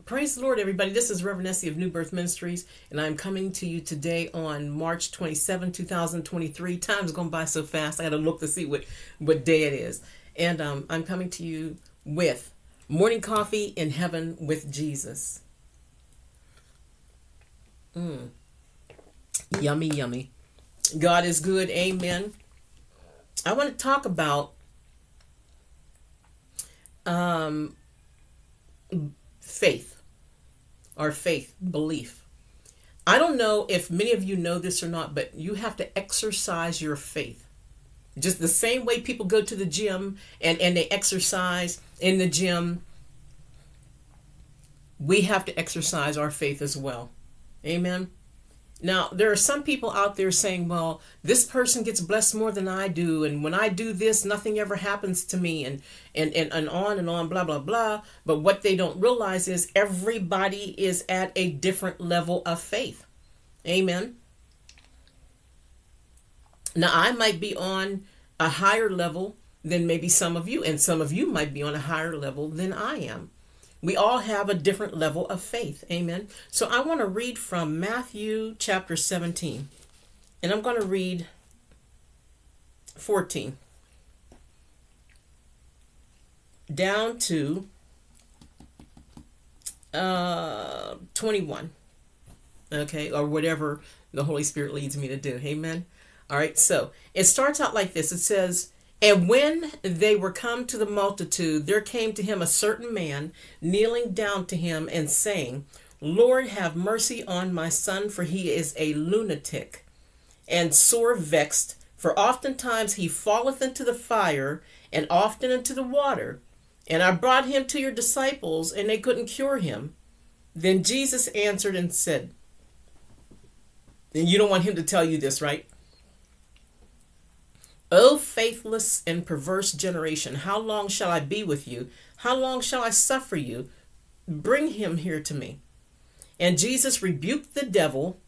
Praise the Lord, everybody. This is RevEssie of New Birth Ministries, and I'm coming to you today on March 27, 2023. Time's gone by so fast, I got to look to see what day it is. And I'm coming to you with Morning Coffee in Heaven with Jesus. Yummy, yummy. God is good. Amen. I want to talk about faith. Our faith, belief. I don't know if many of you know this or not, but you have to exercise your faith. Just the same way people go to the gym and they exercise in the gym, we have to exercise our faith as well. Amen. Now, there are some people out there saying, well, this person gets blessed more than I do, and when I do this, nothing ever happens to me, and on, blah, blah, blah. But what they don't realize is everybody is at a different level of faith. Amen. Now, I might be on a higher level than maybe some of you, and some of you might be on a higher level than I am. We all have a different level of faith. Amen. So I want to read from Matthew chapter 17. And I'm going to read 14 down to 21. Okay. Or whatever the Holy Spirit leads me to do. Amen. All right. So it starts out like this. It says, "And when they were come to the multitude, there came to him a certain man, kneeling down to him and saying, Lord, have mercy on my son, for he is a lunatic, and sore vexed, for oftentimes he falleth into the fire, and often into the water. And I brought him to your disciples, and they couldn't cure him. Then Jesus answered and said," and you don't want him to tell you this, right? "O faithless and perverse generation, how long shall I be with you? How long shall I suffer you? Bring him here to me." And Jesus rebuked the devil.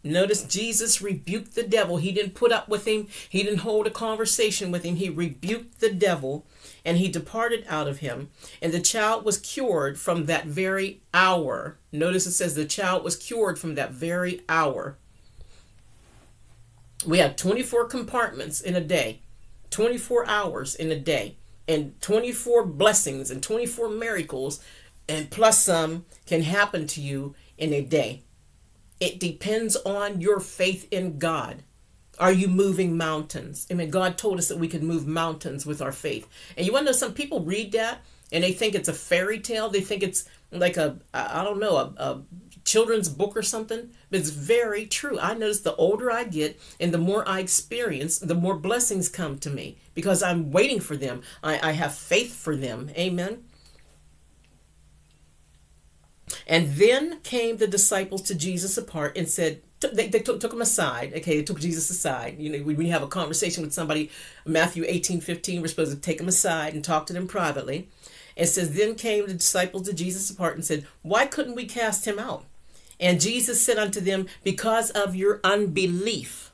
Notice Jesus rebuked the devil. He didn't put up with him. He didn't hold a conversation with him. He rebuked the devil, and he departed out of him. And the child was cured from that very hour. Notice it says the child was cured from that very hour. We have 24 compartments in a day, 24 hours in a day, and 24 blessings and 24 miracles, and plus some can happen to you in a day. It depends on your faith in God. Are you moving mountains? I mean, God told us that we could move mountains with our faith. And you want to know, some people read that and they think it's a fairy tale. They think it's like a children's book or something, but it's very true. I notice the older I get and the more I experience, the more blessings come to me because I'm waiting for them. I have faith for them. Amen. And then came the disciples to Jesus apart and said, they took him aside. Okay, they took Jesus aside. You know, when we have a conversation with somebody, Matthew 18:15, we're supposed to take them aside and talk to them privately. It says, then came the disciples to Jesus apart and said, why couldn't we cast him out? And Jesus said unto them, because of your unbelief.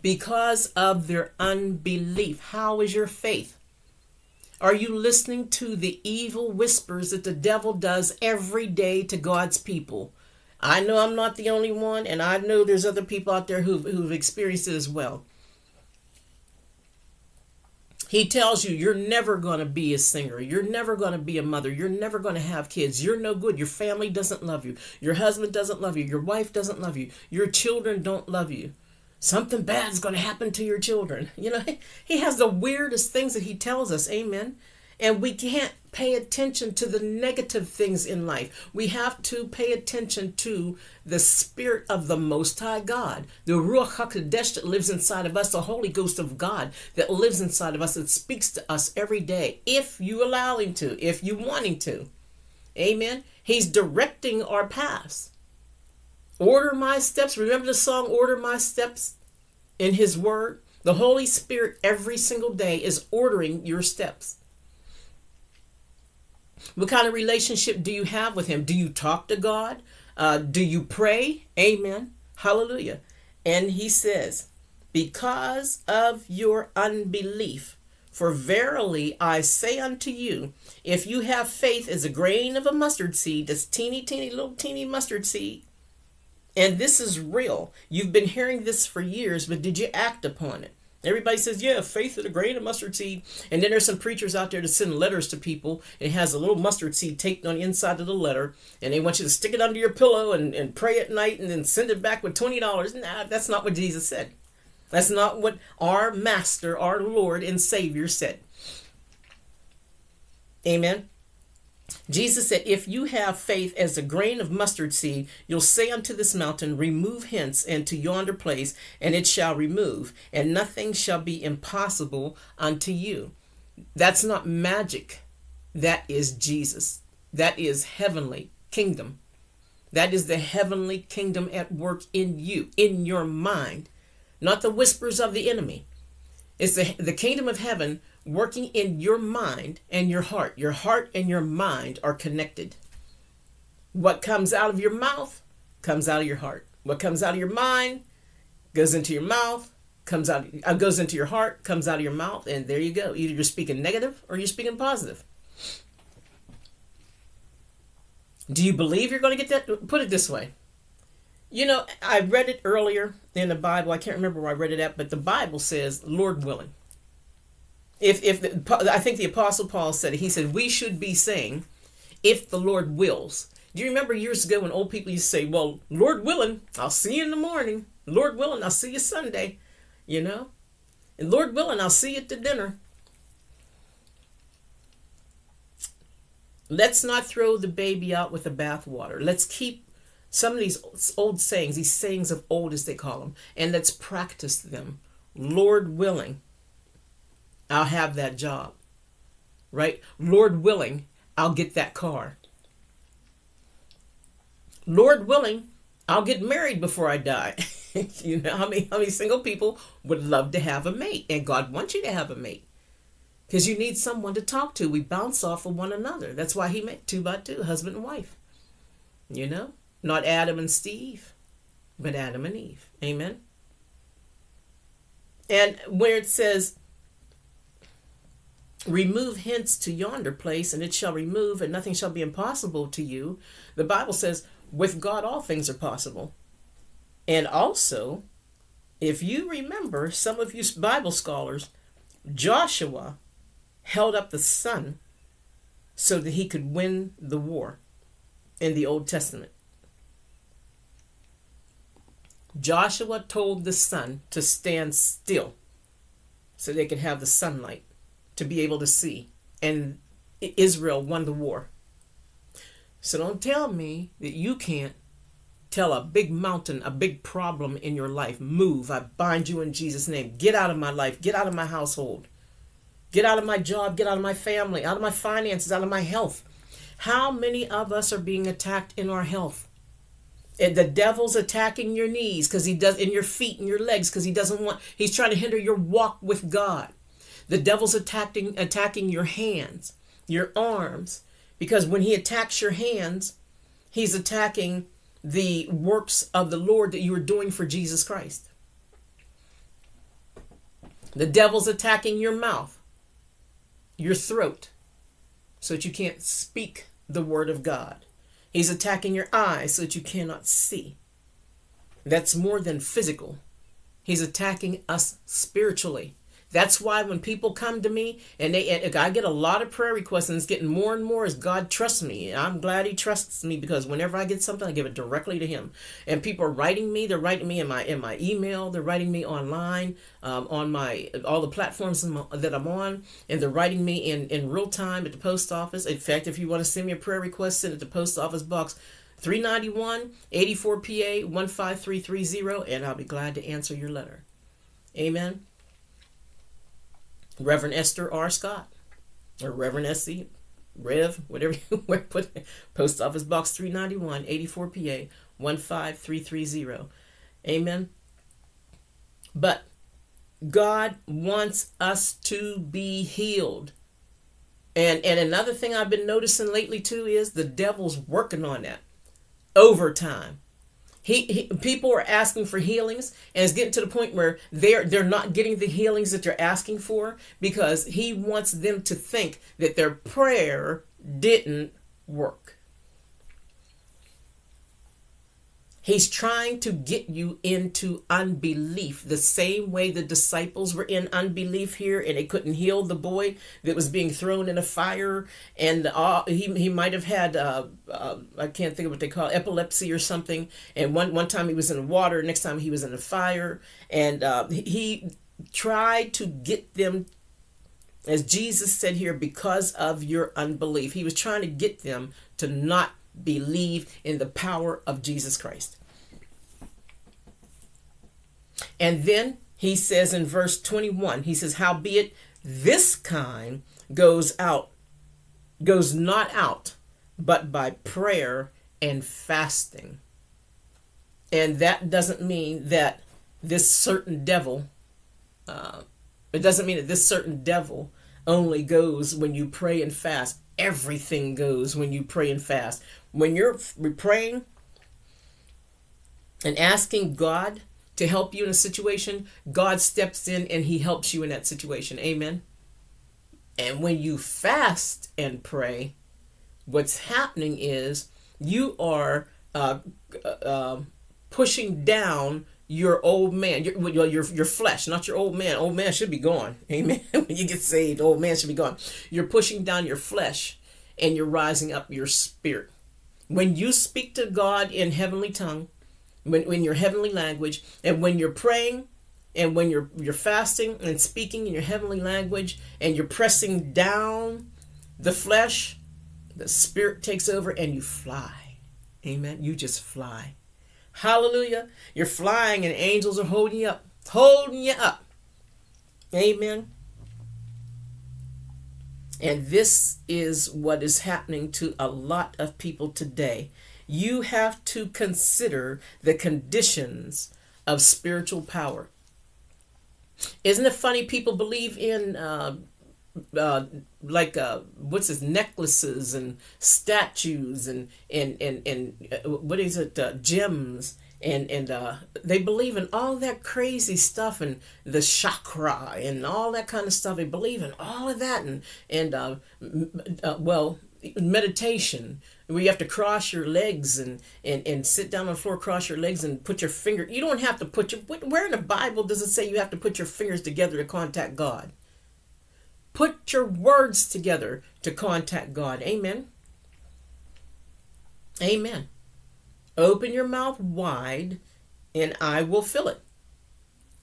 Because of their unbelief. How is your faith? Are you listening to the evil whispers that the devil does every day to God's people? I know I'm not the only one, and I know there's other people out there who've experienced it as well. He tells you you're never going to be a singer. You're never going to be a mother. You're never going to have kids. You're no good. Your family doesn't love you. Your husband doesn't love you. Your wife doesn't love you. Your children don't love you. Something bad is going to happen to your children. You know, he has the weirdest things that he tells us. Amen. And we can't pay attention to the negative things in life. We have to pay attention to the Spirit of the Most High God, the Ruach HaKodesh that lives inside of us, the Holy Ghost of God that lives inside of us, that speaks to us every day, if you allow him to, if you want him to. Amen. He's directing our paths. Order my steps. Remember the song, Order My Steps, in his word? The Holy Spirit every single day is ordering your steps. What kind of relationship do you have with him? Do you talk to God? Do you pray? Amen. Hallelujah. And he says, because of your unbelief, For verily I say unto you, if you have faith as a grain of a mustard seed, this teeny, teeny, little teeny mustard seed, and this is real. You've been hearing this for years, but did you act upon it? Everybody says, yeah, faith is a grain of mustard seed. And then there's some preachers out there that send letters to people. And it has a little mustard seed taped on the inside of the letter. And they want you to stick it under your pillow and pray at night and then send it back with $20. Nah, that's not what Jesus said. That's not what our Master, our Lord and Savior said. Amen. Jesus said, if you have faith as a grain of mustard seed, you'll say unto this mountain, remove hence into yonder place, and it shall remove, and nothing shall be impossible unto you. That's not magic. That is Jesus. That is heavenly kingdom. That is the heavenly kingdom at work in you, in your mind, not the whispers of the enemy. It's the kingdom of heaven working in your mind and your heart. Your heart and your mind are connected. What comes out of your mouth comes out of your heart. What comes out of your mind goes into your mouth, goes into your heart, comes out of your mouth, and there you go. Either you're speaking negative or you're speaking positive. Do you believe you're going to get that? Put it this way. You know, I read it earlier in the Bible. I can't remember where I read it at, but the Bible says, Lord willing. I think the Apostle Paul said it. He said, we should be saying, if the Lord wills. Do you remember years ago when old people used to say, well, Lord willing, I'll see you in the morning. Lord willing, I'll see you Sunday. You know? And Lord willing, I'll see you at the dinner. Let's not throw the baby out with the bathwater. Let's keep some of these old sayings, these sayings of old as they call them, and let's practice them. Lord willing, I'll have that job, right? Lord willing, I'll get that car. Lord willing, I'll get married before I die. You know how many single people would love to have a mate, and God wants you to have a mate because you need someone to talk to. We bounce off of one another. That's why he made 2 by 2, husband and wife. You know, not Adam and Steve, but Adam and Eve. Amen. And where it says, remove hence to yonder place, and it shall remove, and nothing shall be impossible to you. The Bible says, with God all things are possible. And also, if you remember, some of you Bible scholars, Joshua held up the sun so that he could win the war in the Old Testament. Joshua told the sun to stand still so they could have the sunlight to be able to see. And Israel won the war. So don't tell me that you can't tell a big mountain, a big problem in your life, move. I bind you in Jesus' name. Get out of my life. Get out of my household. Get out of my job. Get out of my family. Out of my finances. Out of my health. How many of us are being attacked in our health? And the devil's attacking your knees because he does, in your feet and your legs because he doesn't want, he's trying to hinder your walk with God. The devil's attacking your hands, your arms, because when he attacks your hands, he's attacking the works of the Lord that you are doing for Jesus Christ. The devil's attacking your mouth, your throat, so that you can't speak the word of God. He's attacking your eyes so that you cannot see. That's more than physical. He's attacking us spiritually. That's why when people come to me, and I get a lot of prayer requests, and it's getting more and more as God trusts me. And I'm glad he trusts me, because whenever I get something, I give it directly to him. And people are writing me. They're writing me in my email. They're writing me online, on all the platforms that I'm on. And they're writing me in real time at the post office. In fact, if you want to send me a prayer request, send it to Post Office Box 391, 84 PA 15330, and I'll be glad to answer your letter. Amen. Reverend EstherRScott, or Reverend Essie, Rev, whatever you put, Post Office Box 391, 84 PA 15330. Amen. But God wants us to be healed. And another thing I've been noticing lately too is the devil's working on that overtime. People are asking for healings, and it's getting to the point where they're not getting the healings that they're asking for, because he wants them to think that their prayer didn't work. He's trying to get you into unbelief, the same way the disciples were in unbelief here, and they couldn't heal the boy that was being thrown in a fire, and he might have had I can't think of what they call it, epilepsy or something. And one time he was in the water, next time he was in the fire, and he tried to get them, as Jesus said here, because of your unbelief. He was trying to get them to not believe in the power of Jesus Christ. And then he says in verse 21, he says, howbeit this kind goes not out, but by prayer and fasting. And that doesn't mean that this certain devil, only goes when you pray and fast. Everything goes when you pray and fast. When you're praying and asking God to help you in a situation, God steps in and he helps you in that situation. Amen. And when you fast and pray, what's happening is you are pushing down your old man, your flesh, not your old man. Old man should be gone. Amen. When you get saved, old man should be gone. You're pushing down your flesh and you're rising up your spirit. When you speak to God in heavenly tongue, when your heavenly language, and when you're praying, and when you're fasting and speaking in your heavenly language, and you're pressing down the flesh, the spirit takes over and you fly. Amen. You just fly. Hallelujah. You're flying and angels are holding you up. Holding you up. Amen. And this is what is happening to a lot of people today. You have to consider the conditions of spiritual power. Isn't it funny? People believe in necklaces and statues and what is it, gems, and they believe in all that crazy stuff, and the chakra and all that kind of stuff. They believe in all of that, and meditation, where you have to cross your legs and sit down on the floor, cross your legs and put your finger. You don't have to put where in the Bible does it say you have to put your fingers together to contact God? Put your words together to contact God. Amen. Amen. Open your mouth wide and I will fill it.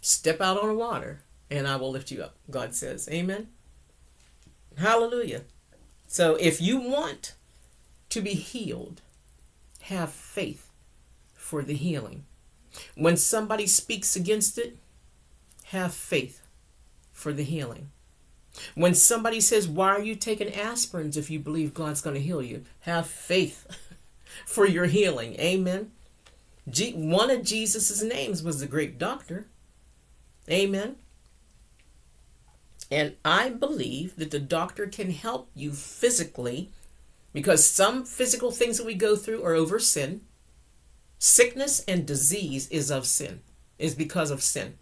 Step out on the water and I will lift you up, God says. Amen. Hallelujah. So if you want to be healed, have faith for the healing. When somebody speaks against it, have faith for the healing. When somebody says, why are you taking aspirins if you believe God's going to heal you? Have faith for your healing. Amen. One of Jesus's names was the great doctor. Amen. And I believe that the doctor can help you physically, because some physical things that we go through are over sin. Sickness and disease is of sin, is because of sin.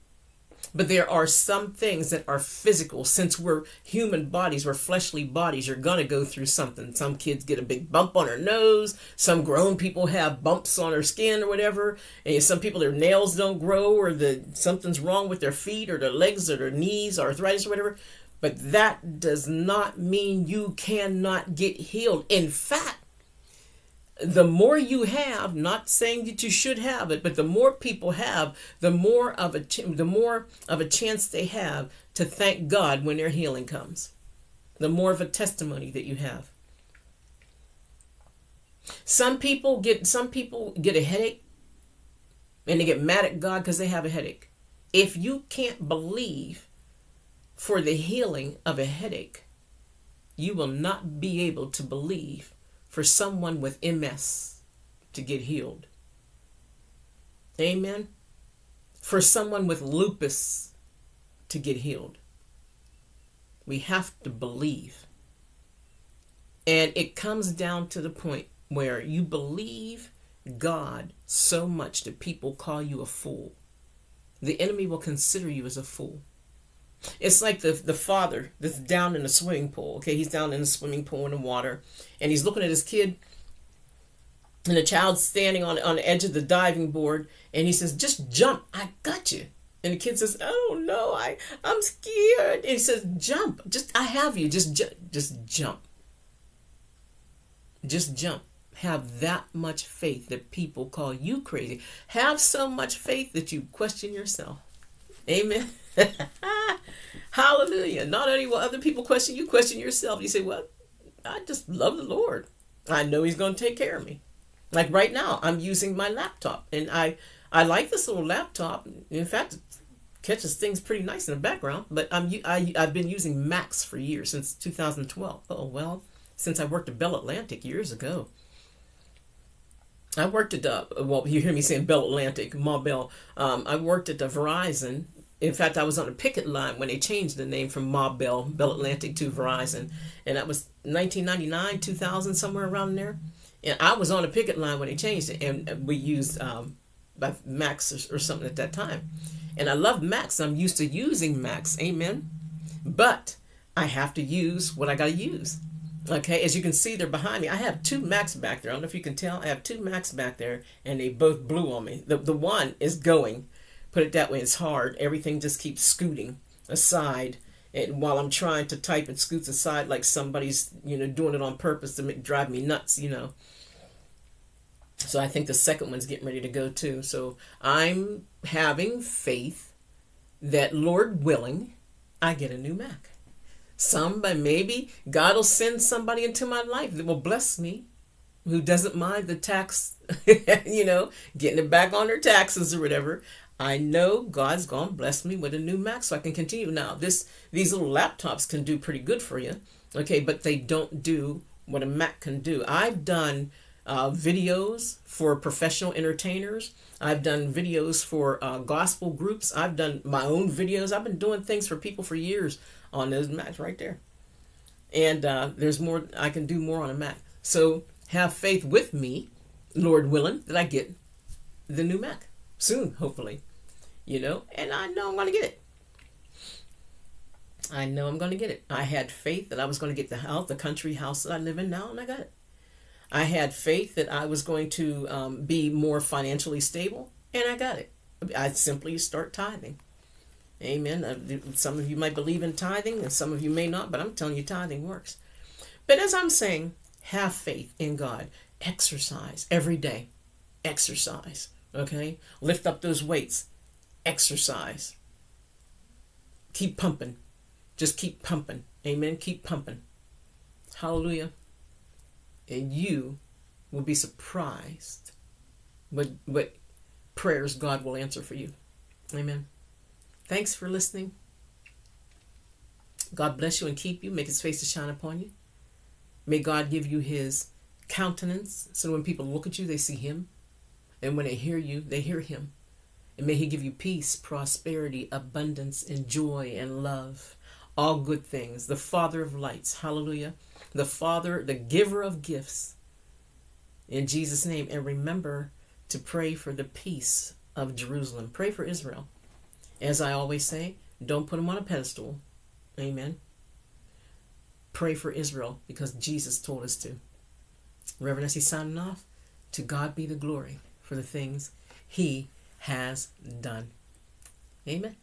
But there are some things that are physical. Since we're human bodies, we're fleshly bodies, you're going to go through something. Some kids get a big bump on their nose. Some grown people have bumps on their skin or whatever. And some people, their nails don't grow, or something's wrong with their feet or their legs or their knees, arthritis or whatever. But that does not mean you cannot get healed. In fact, the more you have, not saying that you should have it, but the more people have, the more of a chance they have to thank God when their healing comes. The more of a testimony that you have. Some people get a headache and they get mad at God because they have a headache. If you can't believe for the healing of a headache, you will not be able to believe for someone with MS to get healed. Amen. For someone with lupus to get healed. We have to believe. And it comes down to the point where you believe God so much that people call you a fool. The enemy will consider you as a fool. It's like the father that's down in the swimming pool. Okay, he's down in the swimming pool in the water, and he's looking at his kid, and the child's standing on the edge of the diving board, and he says, "Just jump, I got you." And the kid says, "Oh no, I'm scared." And he says, "Jump, I have you, just jump. Just jump." Have that much faith that people call you crazy. Have so much faith that you question yourself. Amen. Hallelujah. Not only will other people question you, question yourself. You say, "Well, I just love the Lord. I know he's going to take care of me." Like right now, I'm using my laptop, and I like this little laptop. In fact, it catches things pretty nice in the background, but I've been using Macs for years, since 2012. Oh, well, since I worked at Bell Atlantic years ago. I worked at, well, you hear me saying Bell Atlantic, Ma Bell. I worked at Verizon. In fact, I was on a picket line when they changed the name from Ma Bell, Bell Atlantic, to Verizon. And that was 1999, 2000, somewhere around there. And I was on a picket line when they changed it. And we used Macs or something at that time. And I love Macs. I'm used to using Macs. Amen. But I have to use what I got to use. Okay, as you can see, they're behind me. I have two Macs back there. I don't know if you can tell. I have two Macs back there, and they both blew on me. The one is going. Put it that way, it's hard. Everything just keeps scooting aside. And while I'm trying to type, it scoots aside like somebody's, doing it on purpose to drive me nuts, So I think the second one's getting ready to go too. So I'm having faith that, Lord willing, I get a new Mac. Maybe God will send somebody into my life that will bless me, who doesn't mind the tax, getting it back on their taxes or whatever. I know God's going to bless me with a new Mac so I can continue. Now, these little laptops can do pretty good for you, okay, but they don't do what a Mac can do. I've done videos for professional entertainers. I've done videos for gospel groups. I've done my own videos. I've been doing things for people for years on those Macs right there. And there's more. I can do more on a Mac. So have faith with me, Lord willing, that I get the new Mac soon, hopefully. And I know I'm going to get it. I know I'm going to get it. I had faith that I was going to get the house, the country house that I live in now, and I got it. I had faith that I was going to be more financially stable, and I got it. I simply start tithing. Amen. Some of you might believe in tithing, and some of you may not, but I'm telling you, tithing works. But as I'm saying, have faith in God. Exercise every day. Exercise. Okay? Lift up those weights. Exercise. Keep pumping. Just keep pumping. Amen. Keep pumping. Hallelujah. And you will be surprised what prayers God will answer for you. Amen. Thanks for listening. God bless you and keep you. Make his face to shine upon you. May God give you his countenance so when people look at you, they see him. And when they hear you, they hear him. And may he give you peace, prosperity, abundance, and joy and love. All good things. The Father of lights. Hallelujah. The Father, the giver of gifts. In Jesus' name. And remember to pray for the peace of Jerusalem. Pray for Israel. As I always say, don't put them on a pedestal. Amen. Pray for Israel because Jesus told us to. RevEssie signing off. To God be the glory for the things he has done. Amen.